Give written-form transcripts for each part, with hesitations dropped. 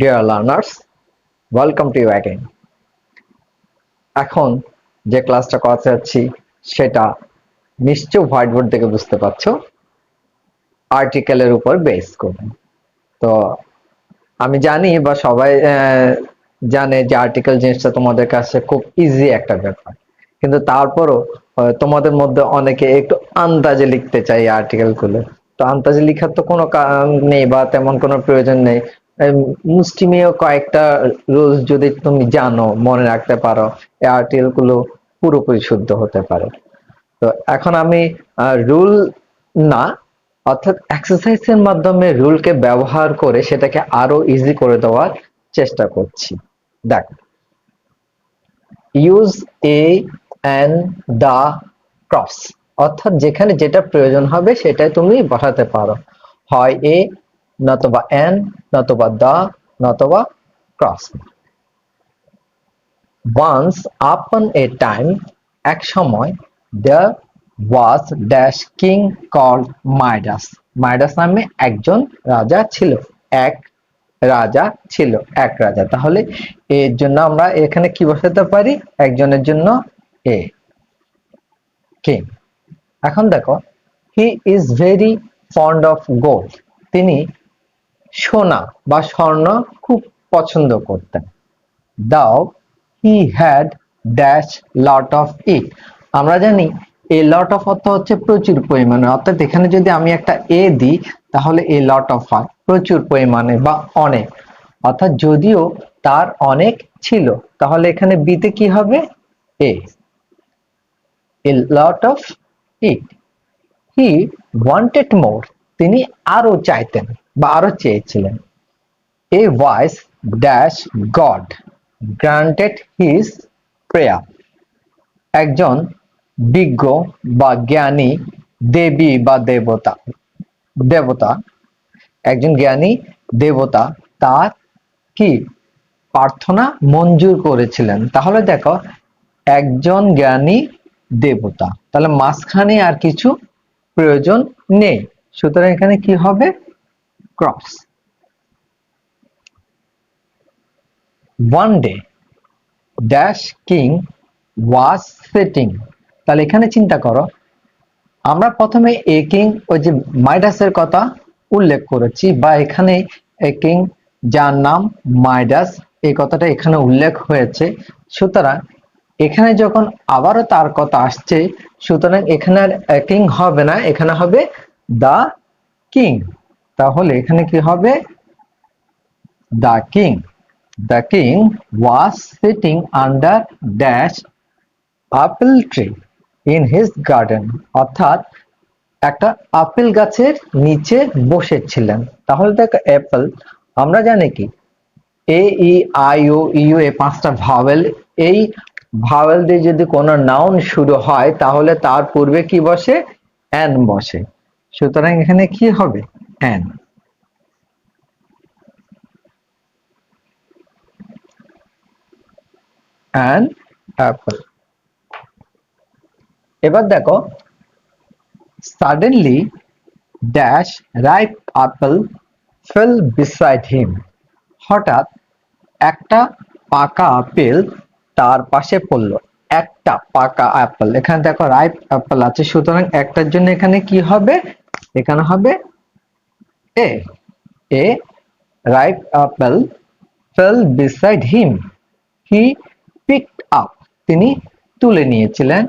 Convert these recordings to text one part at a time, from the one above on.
Dear learners, welcome to you again. এখন যে ক্লাসটা করাতে যাচ্ছি সেটা নিশ্চয় হোয়াইট বোর্ড থেকে বুঝতে পারছো আর্টিকেলের উপর বেস করে। তো আমি জানি বা সবাই জানে যে আর্টিকেল জিনিসটা তোমাদের কাছে খুব ইজি একটা ব্যাপার, কিন্তু তারপরও তোমাদের মধ্যে অনেকে একটু আন্দাজে লিখতে চাই আর্টিকেল গুলো। তো আন্দাজে লিখার তো কোনো কারণ নেই বা তেমন কোনো প্রয়োজন নেই। মুষ্টিমেয় কয়েকটা রুলস যদি তুমি জানো, মনে রাখতে পারো, এই আর্টিকেল গুলো পুরোপুরি শুদ্ধ হতে পারে। তো এখন আমি রুল না, অর্থাৎ এক্সারসাইজের মাধ্যমে রুলকে ব্যবহার করে সেটাকে আরো ইজি করে দেওয়ার চেষ্টা করছি। দেখ, use a and the cross, অর্থাৎ যেখানে যেটা প্রয়োজন হবে সেটাই তুমি বসাতে পারো, হয় এ নতবা এন নতবা দা নতবা cross. Once upon a time, এক সময়, there was dash king called Midas, Midas নামে একজন রাজা ছিল। এক রাজা ছিল, এক রাজা। তাহলে এর জন্য আমরা এখানে কি বসাতে পারি? একজনের জন্য এ, কিং। এখন দেখো, he is very fond of gold, তিনি সোনা বা স্বর্ণ খুব পছন্দ করতেন। দাও he had dash lot of it, আমরা জানি এ লট অফ অর্থ হচ্ছে প্রচুর পরিমাণে, অর্থাৎ এখানে যদি আমি একটা এ দিই তাহলে এ লট অফ হয় প্রচুর পরিমাণে বা অনেক, অর্থাৎ যদিও তার অনেক ছিল, তাহলে এখানে বিতে কি হবে? এ lot of it. He wanted মোর, তিনি আরো চাইতেন বা আরো চেয়েছিলেন। A voice dash God granted his prayer, একজন বিজ্ঞ বা জ্ঞানী দেবী বা দেবতা, দেবতা, একজন জ্ঞানী দেবতা তার কি প্রার্থনা মঞ্জুর করেছিলেন। তাহলে দেখো, একজন জ্ঞানী দেবতা, তাহলে মাঝখানে আর কিছু প্রয়োজন নেই, সুতরাং এখানে কি হবে? Cross. One day dash king was sitting, তাহলে এখানে চিন্তা করো, আমরা প্রথমে এ কিং ওই যে মাইডাসের কথা উল্লেখ করেছি, বা এখানে এ কিং যার নাম মাইডাস, এই কথাটা এখানে উল্লেখ হয়েছে। সুতরাং এখানে যখন আবারও তার কথা আসছে, সুতরাং এখানে আর কিং হবে না, এখানে হবে দা কিং। তাহলে এখানে কি হবে? The king. The king was sitting under dash apple tree in his garden, অর্থাৎ একটা আপেল গাছের নিচে বসেছিলেন। তাহলে দেখো, অ্যাপেল, আমরা জানি কি এ ই আই ও ইউ, এই পাঁচটা ভাওয়েল, এই ভাওয়েল দিয়ে যদি কোনো নাউন শুরু হয় তাহলে তার পূর্বে কি বসে? অ্যান বসে। সুতরাং এখানে কি হবে? অ্যান। An Apple. এবার দেখো, suddenly dash ripe apple fell beside him, হঠাৎ একটা পাকা আপেল তার পাশে পড়লো। একটা পাকা আপেল, এখানে দেখো রাইপ আপেল আছে, সুতরাং একটার জন্য এখানে কি হবে? এখানে হবে a. A ripe apple fell beside him, he picked up, তিনি তুলে নিয়েছিলেন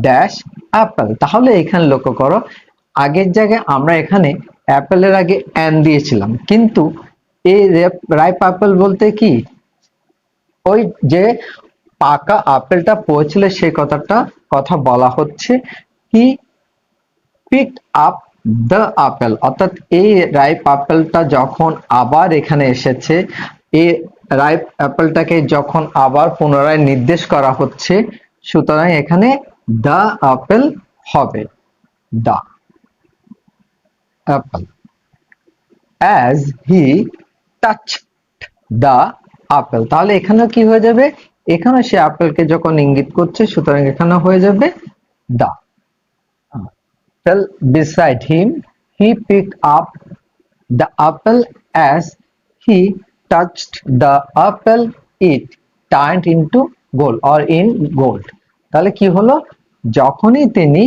ড্যাশ অ্যাপেল। তাহলে এখানে লক্ষ্য করো, আগের জায়গায় আমরা এখানে অ্যাপেলের আগে অ্যান দিয়েছিলাম, কিন্তু এই রাইপ অ্যাপেল বলতে কি ওই যে পাকা আপেলটা পড়েছিল সেই কথা বলা হচ্ছে। He picked up the apple, অর্থাৎ এই রাইপ আপেলটা যখন আবার এখানে এসেছে, এই রাইপ অ্যাপেলটাকে যখন আবার পুনরায় নির্দেশ করা হচ্ছে, সুতরাং এখানে দ্য আপেল হবে, the Apple. As he touched the apple, তাহলে এখানেও কি হয়ে যাবে? এখানে সে আপেলকে যখন ইঙ্গিত করছে, সুতরাং এখানে হয়ে যাবে the. fell beside him, he picked up the apple as he touched the apple, it turned into gold or in gold. তাহলে কি হলো, যখনই তিনি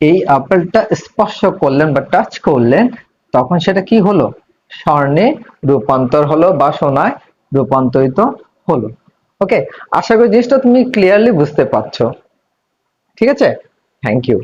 এই আপেলটা স্পর্শ করলেন বা টাচ করলেন, তখন সেটা কি হলো, স্বর্ণে রূপান্তর হলো বা সোনায় রূপান্তরিত হলো। ওকে, আশা করি জিনিসটা তুমি ক্লিয়ারলি বুঝতে পারছো। ঠিক আছে, থ্যাংক ইউ।